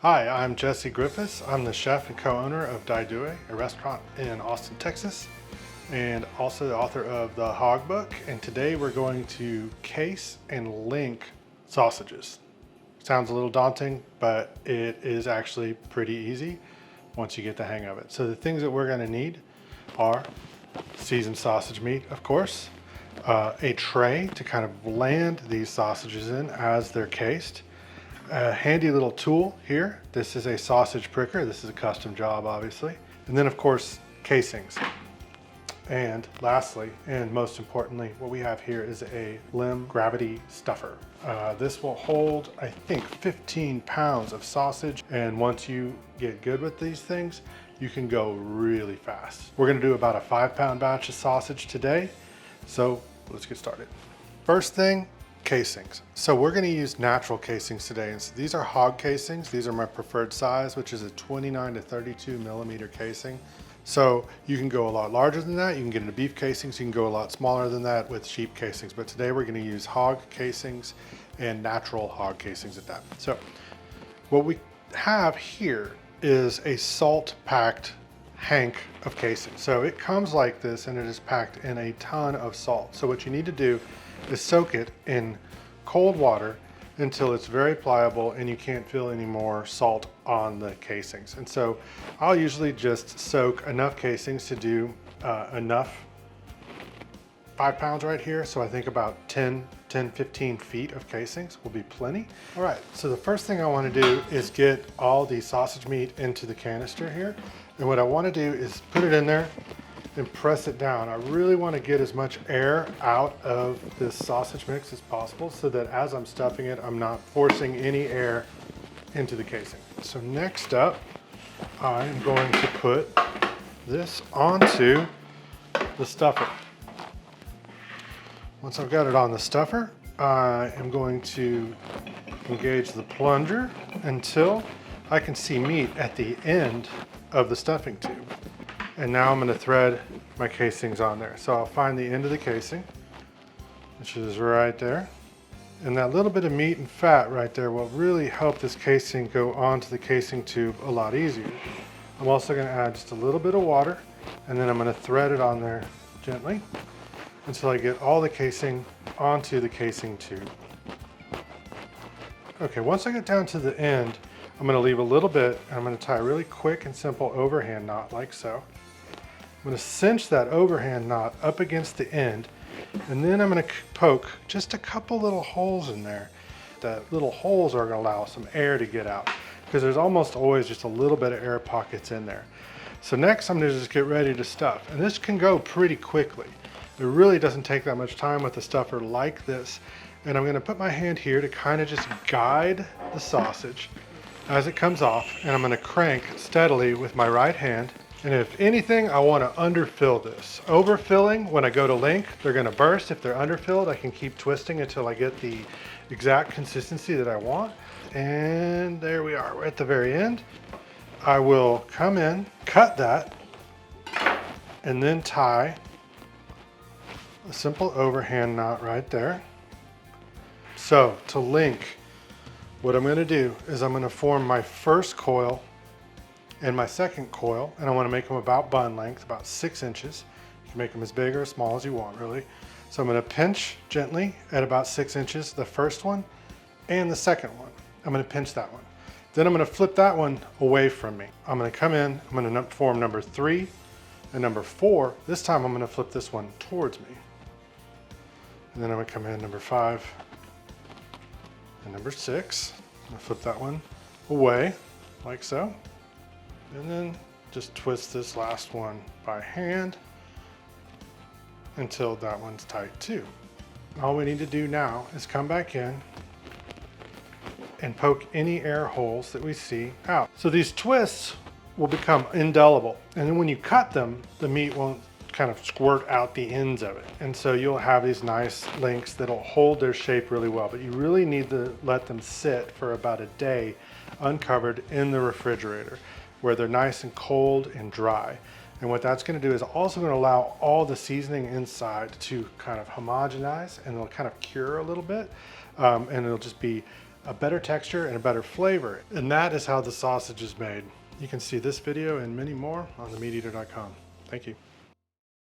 Hi, I'm Jesse Griffiths. I'm the chef and co-owner of Daidue, a restaurant in Austin, Texas, and also the author of The Hog Book. And today we're going to case and link sausages. Sounds a little daunting, but it is actually pretty easy once you get the hang of it. So the things that we're going to need are seasoned sausage meat, of course, a tray to kind of land these sausages in as they're cased, a handy little tool here. This is a sausage pricker. This is a custom job, obviously. And then of course, casings. And lastly, and most importantly, what we have here is a limb gravity stuffer. This will hold, I think, 15 pounds of sausage. And once you get good with these things, you can go really fast. We're gonna do about a 5-pound batch of sausage today. So let's get started. First thing, casings. So we're going to use natural casings today. And so these are hog casings. These are my preferred size, which is a 29 to 32 millimeter casing. So you can go a lot larger than that. You can get into beef casings. You can go a lot smaller than that with sheep casings. But today we're going to use hog casings and natural hog casings at that. So what we have here is a salt packed hank of casing. So it comes like this and it is packed in a ton of salt. So what you need to do is soak it in cold water until it's very pliable and you can't feel any more salt on the casings. And so I'll usually just soak enough casings to do enough 5 pounds right here. So I think about 15 feet of casings will be plenty. All right, so the first thing I want to do is get all the sausage meat into the canister here. And what I want to do is put it in there and press it down. I really want to get as much air out of this sausage mix as possible so that as I'm stuffing it, I'm not forcing any air into the casing. So next up, I'm going to put this onto the stuffer. Once I've got it on the stuffer, I am going to engage the plunger until I can see meat at the end of the stuffing tube. And now I'm going to thread my casings on there. So I'll find the end of the casing, which is right there. And that little bit of meat and fat right there will really help this casing go onto the casing tube a lot easier. I'm also going to add just a little bit of water, and then I'm going to thread it on there gently until I get all the casing onto the casing tube. Okay, once I get down to the end, I'm going to leave a little bit and I'm going to tie a really quick and simple overhand knot like so. I'm going to cinch that overhand knot up against the end, and then I'm going to poke just a couple little holes in there. The little holes are going to allow some air to get out because there's almost always just a little bit of air pockets in there. So next I'm going to just get ready to stuff, and this can go pretty quickly. It really doesn't take that much time with a stuffer like this. And I'm going to put my hand here to kind of just guide the sausage as it comes off, and I'm going to crank steadily with my right hand. And if anything, I want to underfill this. Overfilling, when I go to link, they're going to burst. If they're underfilled, I can keep twisting until I get the exact consistency that I want. And there we are. We're at the very end. I will come in, cut that, and then tie a simple overhand knot right there. So to link, what I'm going to do is I'm going to form my first coil and my second coil, and I want to make them about bun length, about 6 inches. You can make them as big or as small as you want, really. So I'm going to pinch gently at about 6 inches, the first one and the second one. I'm going to pinch that one. Then I'm going to flip that one away from me. I'm going to come in, I'm going to form number 3 and number 4. This time I'm going to flip this one towards me. And then I'm going to come in number 5 and number 6. I'm going to flip that one away like so. And then just twist this last one by hand until that one's tight too. All we need to do now is come back in and poke any air holes that we see out. So these twists will become indelible. And then when you cut them, the meat won't kind of squirt out the ends of it. And so you'll have these nice links that'll hold their shape really well, but you really need to let them sit for about a day uncovered in the refrigerator, where they're nice and cold and dry. And what that's going to do is also going to allow all the seasoning inside to kind of homogenize, and it'll kind of cure a little bit. And it'll just be a better texture and a better flavor. And that is how the sausage is made. You can see this video and many more on themeateater.com. Thank you.